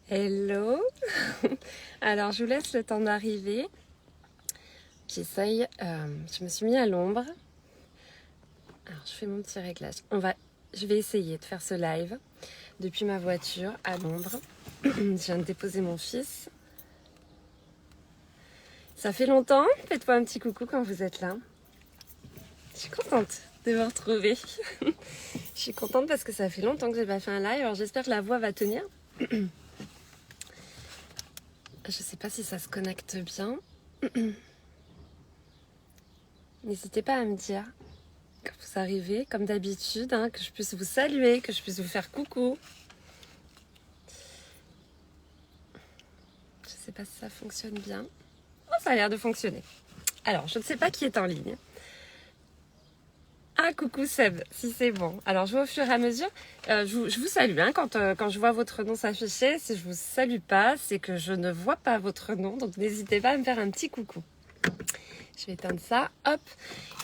Hello. Alors je vous laisse le temps d'arriver. J'essaye, je me suis mis à l'ombre. Alors je fais mon petit réglage. Je vais essayer de faire ce live depuis ma voiture à l'ombre. Je viens de déposer mon fils. Ça fait longtemps, faites-moi un petit coucou quand vous êtes là. Je suis contente de vous retrouver. Je suis contente parce que ça fait longtemps que j'ai pas fait un live. Alors j'espère que la voix va tenir. Je sais pas si ça se connecte bien. N'hésitez pas à me dire quand vous arrivez, comme d'habitude, que je puisse vous saluer, que je puisse vous faire coucou. Je sais pas si ça fonctionne bien. Oh, ça a l'air de fonctionner. Alors, je ne sais pas qui est en ligne. Ah, coucou Seb, si c'est bon. Alors, je vois au fur et à mesure. Je vous salue. Quand je vois votre nom s'afficher, si je vous salue pas, c'est que je ne vois pas votre nom. Donc, n'hésitez pas à me faire un petit coucou. Je vais éteindre ça, hop.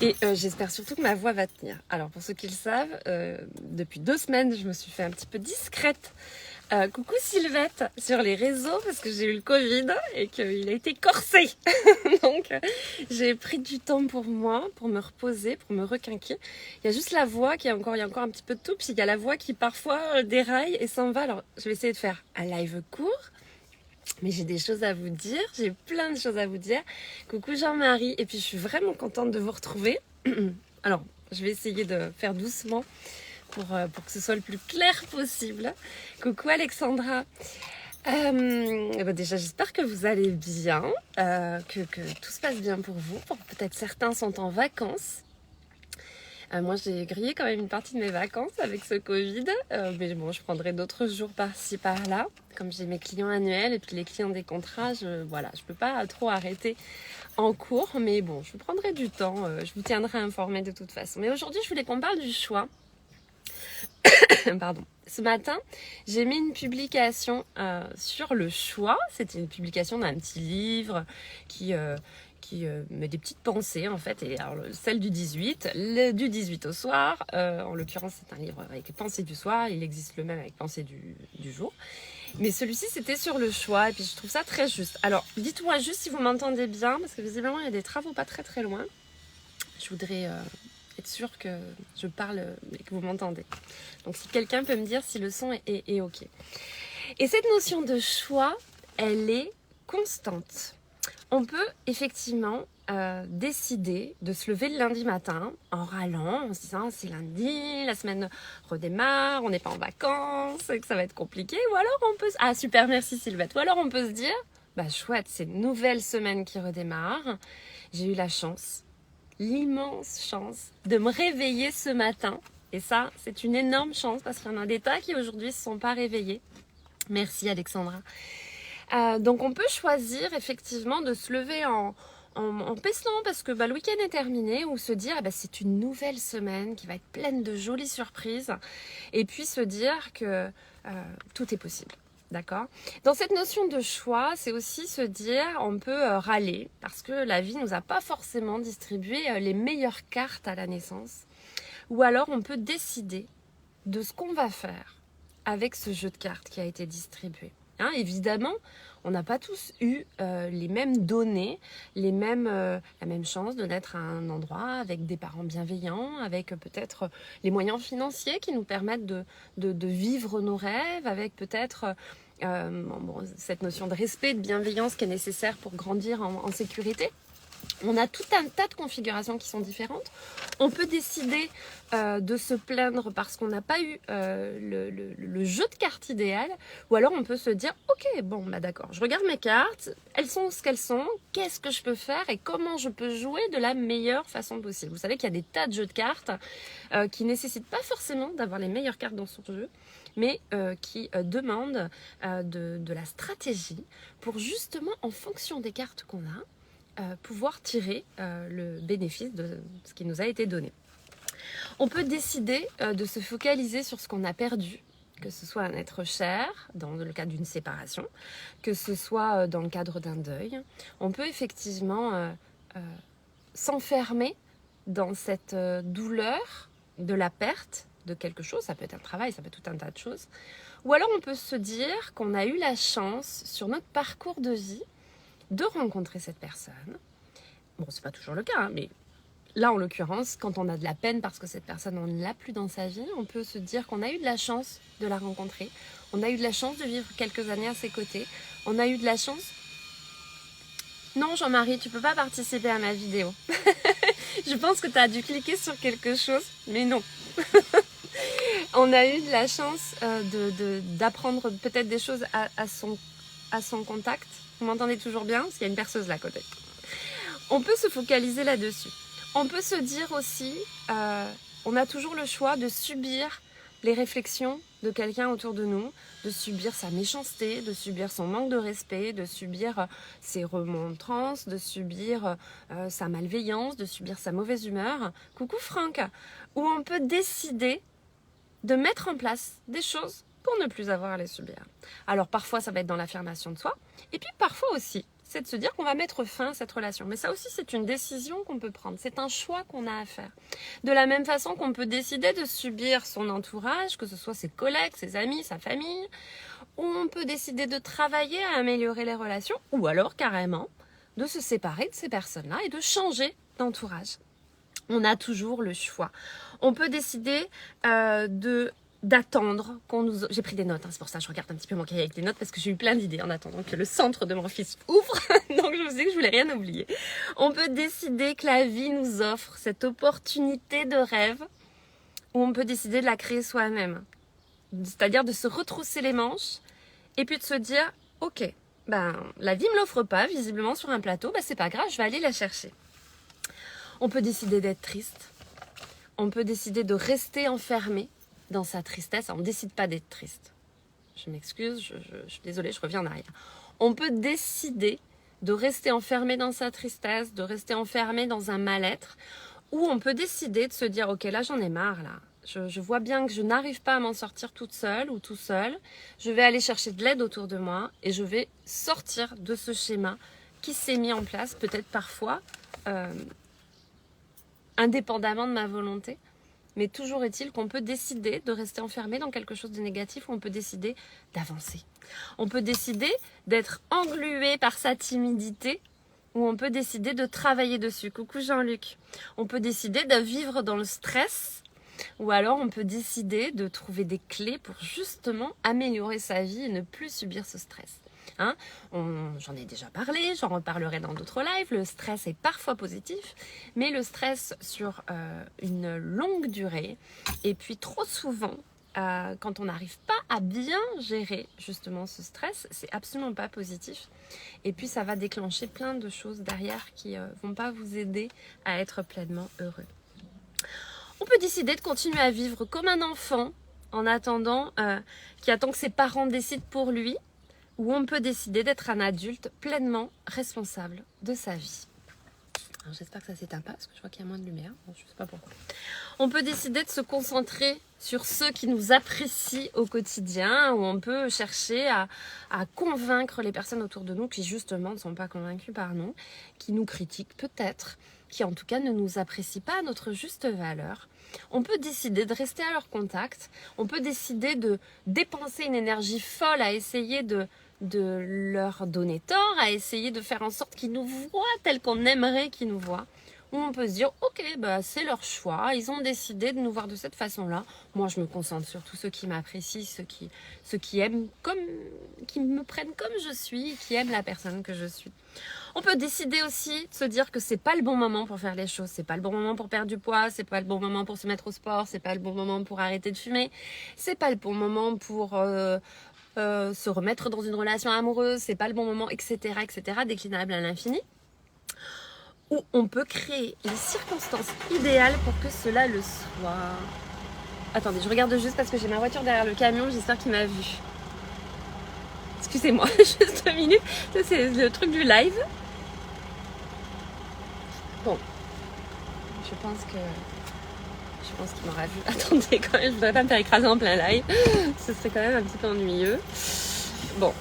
Et j'espère surtout que ma voix va tenir. Alors, pour ceux qui le savent, depuis 2 semaines, je me suis fait un petit peu discrète. Coucou Sylvette sur les réseaux parce que j'ai eu le Covid et qu'il a été corsé. Donc, j'ai pris du temps pour moi, pour me reposer, pour me requinquer. Il y a juste la voix il y a encore un petit peu de tout. Puis il y a la voix qui parfois déraille et s'en va. Alors, je vais essayer de faire un live court. Mais j'ai des choses à vous dire, j'ai plein de choses à vous dire. Coucou Jean-Marie, et puis je suis vraiment contente de vous retrouver. Alors, je vais essayer de faire doucement pour que ce soit le plus clair possible. Coucou Alexandra. Déjà, j'espère que vous allez bien, que tout se passe bien pour vous. Peut-être certains sont en vacances. Moi, j'ai grillé quand même une partie de mes vacances avec ce Covid. Mais bon, je prendrai d'autres jours par-ci, par-là. Comme j'ai mes clients annuels et puis les clients des contrats, je peux pas trop arrêter en cours. Mais bon, je prendrai du temps. Je vous tiendrai informé de toute façon. Mais aujourd'hui, je voulais qu'on parle du choix. Pardon. Ce matin, j'ai mis une publication sur le choix. C'était une publication d'un petit livre qui met des petites pensées en fait. Et alors, celle du 18, du 18 au soir. En l'occurrence, c'est un livre avec les pensées du soir. Il existe le même avec pensées du jour. Mais celui-ci, c'était sur le choix. Et puis, je trouve ça très juste. Alors, dites-moi juste si vous m'entendez bien. Parce que visiblement, il y a des travaux pas très très loin. Je voudrais être sûre que je parle et que vous m'entendez. Donc si quelqu'un peut me dire si le son est OK. Et cette notion de choix, elle est constante. On peut effectivement décider de se lever le lundi matin en râlant, en se disant c'est lundi, la semaine redémarre, on n'est pas en vacances, que ça va être compliqué. Ou alors on peut... Ah super, merci Sylvette. Ou alors on peut se dire, bah chouette, c'est une nouvelle semaine qui redémarre. J'ai eu la chance, l'immense chance de me réveiller ce matin. Et ça, c'est une énorme chance parce qu'il y en a des tas qui aujourd'hui ne se sont pas réveillés. Merci Alexandra. Donc on peut choisir effectivement de se lever en pestant parce que le week-end est terminé ou se dire c'est une nouvelle semaine qui va être pleine de jolies surprises et puis se dire que tout est possible. D'accord ? Dans cette notion de choix, c'est aussi se dire, on peut râler parce que la vie ne nous a pas forcément distribué les meilleures cartes à la naissance. Ou alors on peut décider de ce qu'on va faire avec ce jeu de cartes qui a été distribué. Évidemment, on n'a pas tous eu les mêmes données, la même chance de naître à un endroit avec des parents bienveillants, avec peut-être les moyens financiers qui nous permettent de vivre nos rêves, avec peut-être cette notion de respect, de bienveillance qui est nécessaire pour grandir en sécurité. On a tout un tas de configurations qui sont différentes. On peut décider de se plaindre parce qu'on n'a pas eu le jeu de cartes idéal. Ou alors on peut se dire, ok, d'accord, je regarde mes cartes, elles sont ce qu'elles sont, qu'est-ce que je peux faire et comment je peux jouer de la meilleure façon possible. Vous savez qu'il y a des tas de jeux de cartes qui ne nécessitent pas forcément d'avoir les meilleures cartes dans son jeu, mais qui demandent de la stratégie pour justement, en fonction des cartes qu'on a, pouvoir tirer le bénéfice de ce qui nous a été donné. On peut décider de se focaliser sur ce qu'on a perdu, que ce soit un être cher, dans le cadre d'une séparation, que ce soit dans le cadre d'un deuil. On peut effectivement s'enfermer dans cette douleur de la perte de quelque chose, ça peut être un travail, ça peut être tout un tas de choses. Ou alors on peut se dire qu'on a eu la chance sur notre parcours de vie de rencontrer cette personne. Bon, c'est pas toujours le cas, mais là en l'occurrence, quand on a de la peine parce que cette personne on ne l'a plus dans sa vie, on peut se dire qu'on a eu de la chance de la rencontrer, on a eu de la chance de vivre quelques années à ses côtés, on a eu de la chance... Non Jean-Marie, tu peux pas participer à ma vidéo. Je pense que tu as dû cliquer sur quelque chose, mais non. On a eu de la chance d'apprendre peut-être des choses à son contact. Vous m'entendez toujours bien? Parce qu'il y a une perceuse là à côté. On peut se focaliser là-dessus. On peut se dire aussi, on a toujours le choix de subir les réflexions de quelqu'un autour de nous, de subir sa méchanceté, de subir son manque de respect, de subir ses remontrances, de subir sa malveillance, de subir sa mauvaise humeur. Coucou Franck, où on peut décider de mettre en place des choses pour ne plus avoir à les subir. Alors parfois ça va être dans l'affirmation de soi, et puis parfois aussi c'est de se dire qu'on va mettre fin à cette relation. Mais ça aussi c'est une décision qu'on peut prendre, c'est un choix qu'on a à faire. De la même façon qu'on peut décider de subir son entourage, que ce soit ses collègues, ses amis, sa famille, ou on peut décider de travailler à améliorer les relations, ou alors carrément de se séparer de ces personnes-là et de changer d'entourage. On a toujours le choix. On peut décider d'attendre qu'on nous... J'ai pris des notes, hein, c'est pour ça que je regarde un petit peu mon cahier avec des notes parce que j'ai eu plein d'idées en attendant que le centre de mon fils ouvre. Donc je me suis dit que je voulais rien oublier. On peut décider que la vie nous offre cette opportunité de rêve ou on peut décider de la créer soi-même. C'est-à-dire de se retrousser les manches et puis de se dire ok, la vie me l'offre pas visiblement sur un plateau, c'est pas grave, je vais aller la chercher. On peut décider d'être triste. On peut décider de rester enfermé dans sa tristesse. On ne décide pas d'être triste. Je m'excuse, je suis désolée, je reviens en arrière. On peut décider de rester enfermé dans sa tristesse, de rester enfermé dans un mal-être, ou on peut décider de se dire, ok, là j'en ai marre, là. Je vois bien que je n'arrive pas à m'en sortir toute seule ou tout seul. Je vais aller chercher de l'aide autour de moi et je vais sortir de ce schéma qui s'est mis en place, peut-être parfois, indépendamment de ma volonté. Mais toujours est-il qu'on peut décider de rester enfermé dans quelque chose de négatif ou on peut décider d'avancer. On peut décider d'être englué par sa timidité ou on peut décider de travailler dessus. Coucou Jean-Luc. On peut décider de vivre dans le stress ou alors on peut décider de trouver des clés pour justement améliorer sa vie et ne plus subir ce stress. Hein, j'en ai déjà parlé, j'en reparlerai dans d'autres lives. Le stress est parfois positif, mais le stress sur une longue durée et puis trop souvent, quand on n'arrive pas à bien gérer justement ce stress, c'est absolument pas positif. Et puis ça va déclencher plein de choses derrière qui vont pas vous aider à être pleinement heureux. On peut décider de continuer à vivre comme un enfant en attendant, qui attend que ses parents décident pour lui. Ou on peut décider d'être un adulte pleinement responsable de sa vie. Alors j'espère que ça ne s'éteint pas parce que je vois qu'il y a moins de lumière. Bon, je ne sais pas pourquoi. On peut décider de se concentrer sur ceux qui nous apprécient au quotidien ou on peut chercher à convaincre les personnes autour de nous qui justement ne sont pas convaincues par nous, qui nous critiquent peut-être, qui en tout cas ne nous apprécient pas à notre juste valeur. On peut décider de rester à leur contact. On peut décider de dépenser une énergie folle à essayer de leur donner tort, à essayer de faire en sorte qu'ils nous voient tel qu'on aimerait qu'ils nous voient. Ou on peut se dire, ok, c'est leur choix, ils ont décidé de nous voir de cette façon-là. Moi, je me concentre sur tous ceux qui m'apprécient, ceux qui aiment qui me prennent comme je suis, qui aiment la personne que je suis. On peut décider aussi de se dire que c'est pas le bon moment pour faire les choses, c'est pas le bon moment pour perdre du poids, c'est pas le bon moment pour se mettre au sport, c'est pas le bon moment pour arrêter de fumer, c'est pas le bon moment pour se remettre dans une relation amoureuse, c'est pas le bon moment, etc., déclinable à l'infini. Ou on peut créer les circonstances idéales pour que cela le soit. Attendez, je regarde juste parce que j'ai ma voiture derrière le camion, j'espère qu'il m'a vu. Excusez-moi, juste 2 minutes. Ça, c'est le truc du live. Bon. Je pense qu'il m'aura vu. Attendez, quand même, je ne voudrais pas me faire écraser en plein live. Ce serait quand même un petit peu ennuyeux. Bon.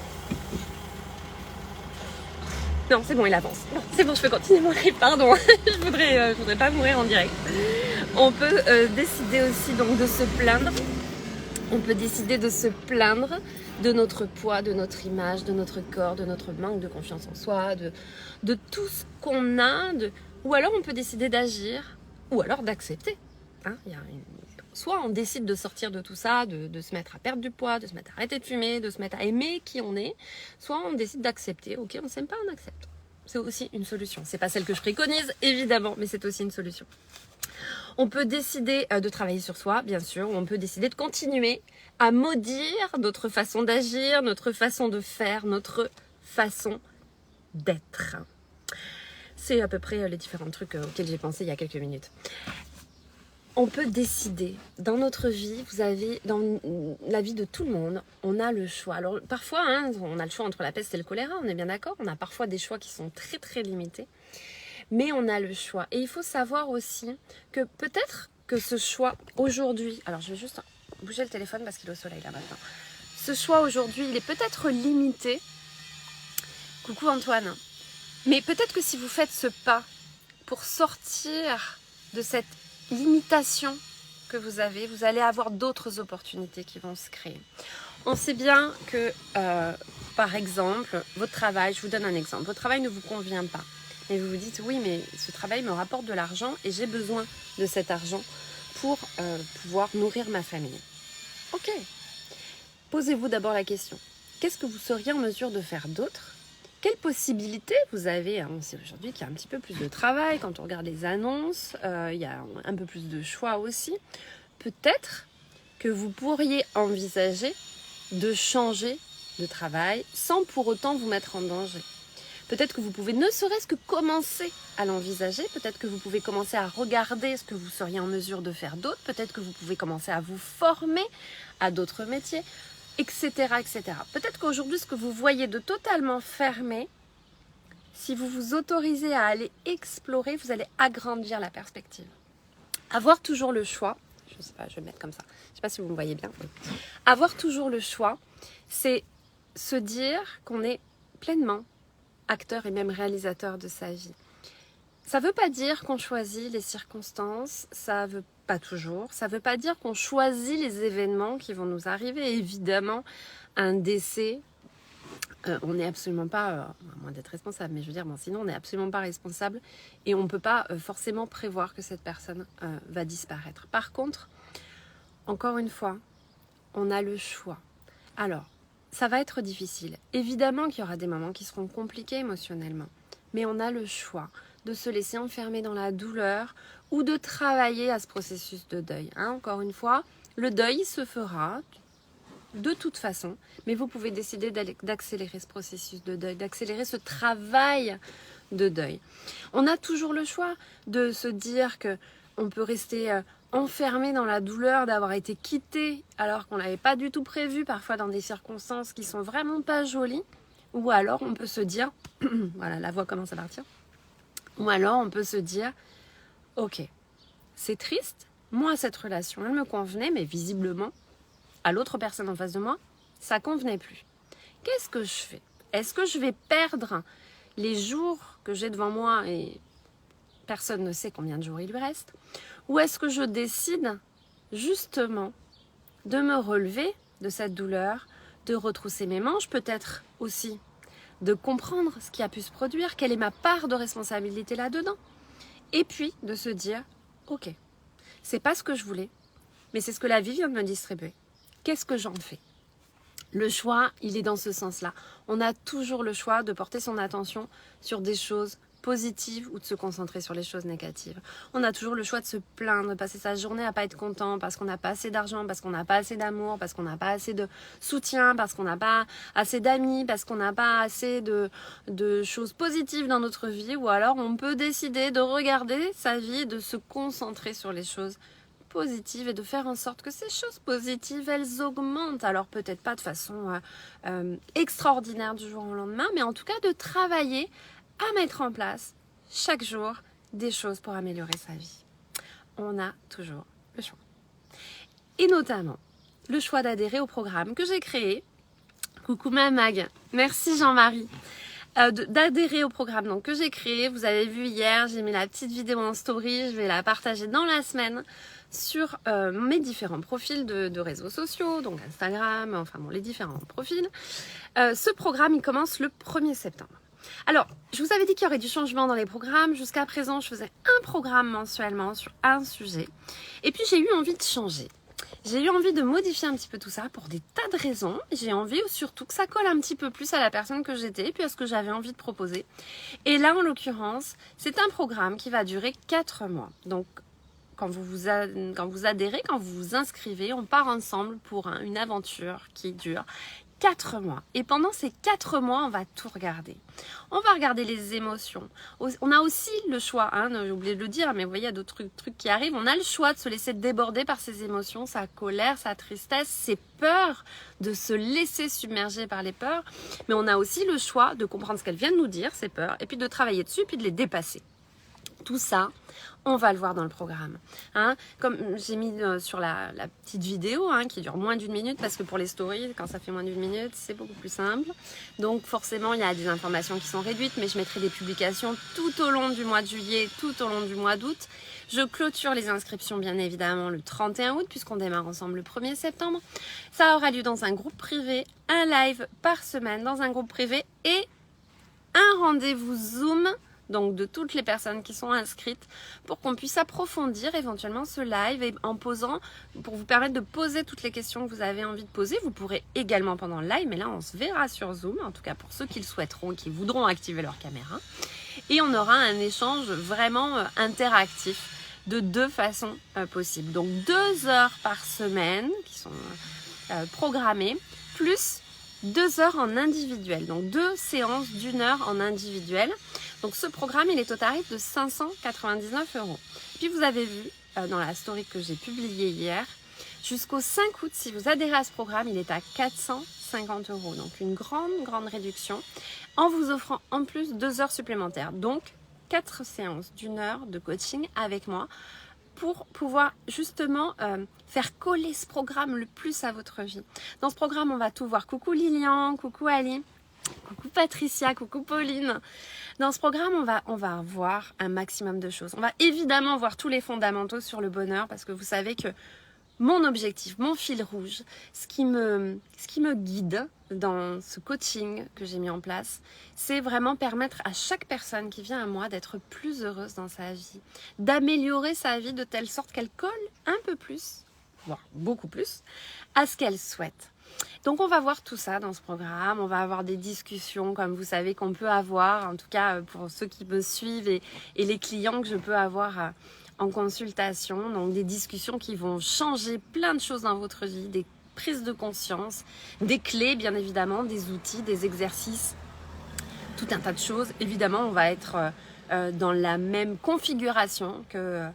Non, c'est bon, il avance. Non, c'est bon, je peux continuer mon live, pardon. je voudrais pas mourir en direct. On peut décider aussi donc de se plaindre. On peut décider de se plaindre de notre poids, de notre image, de notre corps, de notre manque de confiance en soi, de tout ce qu'on a. Ou alors on peut décider d'agir, ou alors d'accepter. Hein, soit on décide de sortir de tout ça, de se mettre à perdre du poids, de se mettre à arrêter de fumer, de se mettre à aimer qui on est. Soit on décide d'accepter. Ok, on ne s'aime pas, on accepte. C'est aussi une solution. C'est pas celle que je préconise, évidemment, mais c'est aussi une solution. On peut décider de travailler sur soi, bien sûr, ou on peut décider de continuer à maudire notre façon d'agir, notre façon de faire, notre façon d'être. C'est à peu près les différents trucs auxquels j'ai pensé il y a quelques minutes. On peut décider, dans notre vie, vous avez, dans la vie de tout le monde, on a le choix. Alors parfois, on a le choix entre la peste et le choléra, on est bien d'accord. On a parfois des choix qui sont très très limités. Mais on a le choix. Et il faut savoir aussi que peut-être que ce choix aujourd'hui... Alors, je vais juste bouger le téléphone parce qu'il est au soleil là maintenant. Ce choix aujourd'hui, il est peut-être limité. Coucou Antoine. Mais peut-être que si vous faites ce pas pour sortir de cette limitation que vous avez, vous allez avoir d'autres opportunités qui vont se créer. On sait bien que, par exemple, votre travail, je vous donne un exemple, votre travail ne vous convient pas. Et vous vous dites, oui, mais ce travail me rapporte de l'argent et j'ai besoin de cet argent pour pouvoir nourrir ma famille. Ok. Posez-vous d'abord la question. Qu'est-ce que vous seriez en mesure de faire d'autre? Quelles possibilités vous avez? On sait aujourd'hui qu'il y a un petit peu plus de travail. Quand on regarde les annonces, il y a un peu plus de choix aussi. Peut-être que vous pourriez envisager de changer de travail sans pour autant vous mettre en danger. Peut-être que vous pouvez ne serait-ce que commencer à l'envisager. Peut-être que vous pouvez commencer à regarder ce que vous seriez en mesure de faire d'autre. Peut-être que vous pouvez commencer à vous former à d'autres métiers, etc., etc. Peut-être qu'aujourd'hui, ce que vous voyez de totalement fermé, si vous vous autorisez à aller explorer, vous allez agrandir la perspective. Avoir toujours le choix, je ne sais pas, je vais le mettre comme ça. Je ne sais pas si vous me voyez bien. Avoir toujours le choix, c'est se dire qu'on est pleinement acteur et même réalisateur de sa vie. Ça ne veut pas dire qu'on choisit les circonstances, ça veut pas toujours. Ça ne veut pas dire qu'on choisit les événements qui vont nous arriver. Évidemment, un décès, on n'est absolument pas, à moins d'être responsable, mais je veux dire, bon, sinon on n'est absolument pas responsable et on ne peut pas forcément prévoir que cette personne va disparaître. Par contre, encore une fois, on a le choix. Alors, ça va être difficile. Évidemment qu'il y aura des moments qui seront compliqués émotionnellement, mais on a le choix de se laisser enfermer dans la douleur ou de travailler à ce processus de deuil. Encore une fois, le deuil se fera de toute façon, mais vous pouvez décider d'accélérer ce processus de deuil, d'accélérer ce travail de deuil. On a toujours le choix de se dire que on peut rester enfermé dans la douleur d'avoir été quitté alors qu'on l'avait pas du tout prévu, parfois dans des circonstances qui sont vraiment pas jolies, ou alors on peut se dire, voilà, la voix commence à partir, ou alors on peut se dire, ok, c'est triste, moi cette relation elle me convenait, mais visiblement à l'autre personne en face de moi, ça convenait plus. Qu'est-ce que je fais? Est-ce que je vais perdre les jours que j'ai devant moi et personne ne sait combien de jours il lui reste? Ou est-ce que je décide justement de me relever de cette douleur, de retrousser mes manches, peut-être aussi de comprendre ce qui a pu se produire, quelle est ma part de responsabilité là-dedans, et puis de se dire, ok, c'est pas ce que je voulais, mais c'est ce que la vie vient de me distribuer. Qu'est-ce que j'en fais? Le choix, il est dans ce sens-là. On a toujours le choix de porter son attention sur des choses positives ou de se concentrer sur les choses négatives. On a toujours le choix de se plaindre, de passer sa journée à pas être content parce qu'on n'a pas assez d'argent, parce qu'on n'a pas assez d'amour, parce qu'on n'a pas assez de soutien, parce qu'on n'a pas assez d'amis, parce qu'on n'a pas assez de choses positives dans notre vie. Ou alors on peut décider de regarder sa vie, de se concentrer sur les choses positives et de faire en sorte que ces choses positives, elles augmentent. Alors peut-être pas de façon extraordinaire du jour au lendemain, mais en tout cas de travailler à mettre en place chaque jour des choses pour améliorer sa vie. On a toujours le choix. Et notamment le choix d'adhérer au programme que j'ai créé. Coucou ma Mag, merci Jean-Marie. d'adhérer au programme donc, que j'ai créé. Vous avez vu hier, j'ai mis la petite vidéo en story, je vais la partager dans la semaine sur mes différents profils de réseaux sociaux, donc Instagram, enfin bon, les différents profils. Ce programme, il commence le 1er septembre. Alors, je vous avais dit qu'il y aurait du changement dans les programmes. Jusqu'à présent, je faisais un programme mensuellement sur un sujet. Et puis, j'ai eu envie de changer. J'ai eu envie de modifier un petit peu tout ça pour des tas de raisons. J'ai envie surtout que ça colle un petit peu plus à la personne que j'étais et puis à ce que j'avais envie de proposer. Et là, en l'occurrence, c'est un programme qui va durer 4 mois. Donc, quand vous adhérez, quand vous vous inscrivez, on part ensemble pour une aventure qui dure 4 mois. Et pendant ces 4 mois, on va tout regarder. On va regarder les émotions. On a aussi le choix, j'ai oublié de le dire, mais vous voyez, il y a d'autres trucs qui arrivent. On a le choix de se laisser déborder par ses émotions, sa colère, sa tristesse, ses peurs, de se laisser submerger par les peurs. Mais on a aussi le choix de comprendre ce qu'elles viennent nous dire, ces peurs, et puis de travailler dessus, puis de les dépasser. Tout ça, on va le voir dans le programme. Comme j'ai mis sur la petite vidéo qui dure moins d'1 minute, parce que pour les stories, quand ça fait moins d'1 minute, c'est beaucoup plus simple. Donc forcément, il y a des informations qui sont réduites, mais je mettrai des publications tout au long du mois de juillet, tout au long du mois d'août. Je clôture les inscriptions bien évidemment le 31 août, puisqu'on démarre ensemble le 1er septembre. Ça aura lieu dans un groupe privé, un live par semaine dans un groupe privé et un rendez-vous Zoom, donc de toutes les personnes qui sont inscrites, pour qu'on puisse approfondir éventuellement ce live et pour vous permettre de poser toutes les questions que vous avez envie de poser. Vous pourrez également pendant le live, mais là on se verra sur Zoom, en tout cas pour ceux qui le souhaiteront, qui voudront activer leur caméra. Et on aura un échange vraiment interactif de 2 façons possibles. Donc 2 heures par semaine qui sont programmées, plus 2 heures en individuel, donc 2 séances d'1 heure en individuel. Donc ce programme, il est au tarif de 599 €. Puis vous avez vu dans la story que j'ai publiée hier, jusqu'au 5 août, si vous adhérez à ce programme, il est à 450 €. Donc une grande réduction en vous offrant en plus 2 heures supplémentaires. Donc 4 séances d'1 heure de coaching avec moi pour pouvoir justement faire coller ce programme le plus à votre vie. Dans ce programme, on va tout voir. Coucou Lilian, coucou Ali, coucou Patricia, coucou Pauline. Dans ce programme, on va voir un maximum de choses. On va évidemment voir tous les fondamentaux sur le bonheur, parce que vous savez que mon objectif, mon fil rouge, ce qui me guide dans ce coaching que j'ai mis en place, c'est vraiment permettre à chaque personne qui vient à moi d'être plus heureuse dans sa vie, d'améliorer sa vie de telle sorte qu'elle colle un peu plus, voire beaucoup plus, à ce qu'elle souhaite. Donc on va voir tout ça dans ce programme, on va avoir des discussions comme vous savez qu'on peut avoir, en tout cas pour ceux qui me suivent et les clients que je peux avoir en consultation, donc des discussions qui vont changer plein de choses dans votre vie, des prises de conscience, des clés bien évidemment, des outils, des exercices, tout un tas de choses. Évidemment, on va être dans la même configuration que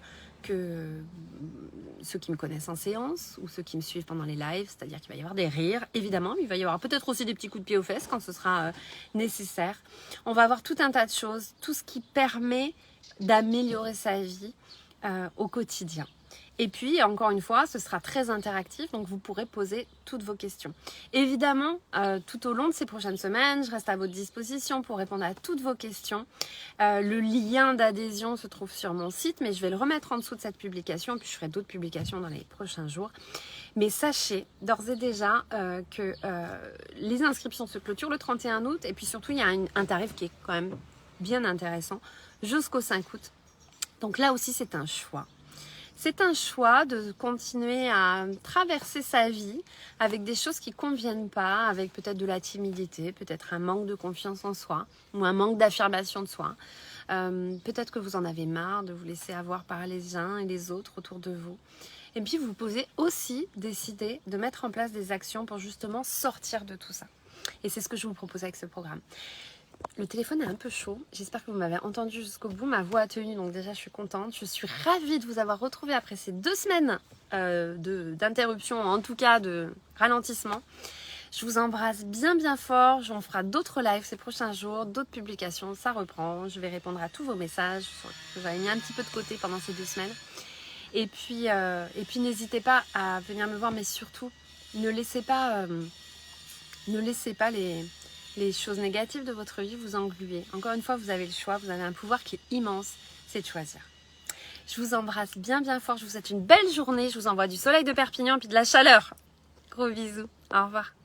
ceux qui me connaissent en séance ou ceux qui me suivent pendant les lives, c'est-à-dire qu'il va y avoir des rires, évidemment, mais il va y avoir peut-être aussi des petits coups de pied aux fesses quand ce sera nécessaire. On va avoir tout un tas de choses, tout ce qui permet d'améliorer sa vie au quotidien. Et puis, encore une fois, ce sera très interactif, donc vous pourrez poser toutes vos questions. Évidemment, tout au long de ces prochaines semaines, je reste à votre disposition pour répondre à toutes vos questions. Le lien d'adhésion se trouve sur mon site, mais je vais le remettre en dessous de cette publication, puis je ferai d'autres publications dans les prochains jours. Mais sachez d'ores et déjà que les inscriptions se clôturent le 31 août, et puis surtout, il y a un tarif qui est quand même bien intéressant jusqu'au 5 août. Donc là aussi, c'est un choix. C'est un choix de continuer à traverser sa vie avec des choses qui ne conviennent pas, avec peut-être de la timidité, peut-être un manque de confiance en soi ou un manque d'affirmation de soi. Peut-être que vous en avez marre de vous laisser avoir par les uns et les autres autour de vous. Et puis vous pouvez aussi décider de mettre en place des actions pour justement sortir de tout ça. Et c'est ce que je vous propose avec ce programme. Le téléphone est un peu chaud, j'espère que vous m'avez entendu jusqu'au bout, ma voix a tenu, donc déjà je suis contente. Je suis ravie de vous avoir retrouvé après ces 2 semaines d'interruption, en tout cas de ralentissement. Je vous embrasse bien fort, on fera d'autres lives ces prochains jours, d'autres publications, ça reprend. Je vais répondre à tous vos messages que j'avais mis un petit peu de côté pendant ces 2 semaines. Et puis n'hésitez pas à venir me voir, mais surtout ne laissez pas les choses négatives de votre vie, vous engluez. Encore une fois, vous avez le choix, vous avez un pouvoir qui est immense, c'est de choisir. Je vous embrasse bien bien fort, je vous souhaite une belle journée, je vous envoie du soleil de Perpignan puis de la chaleur. Gros bisous, au revoir.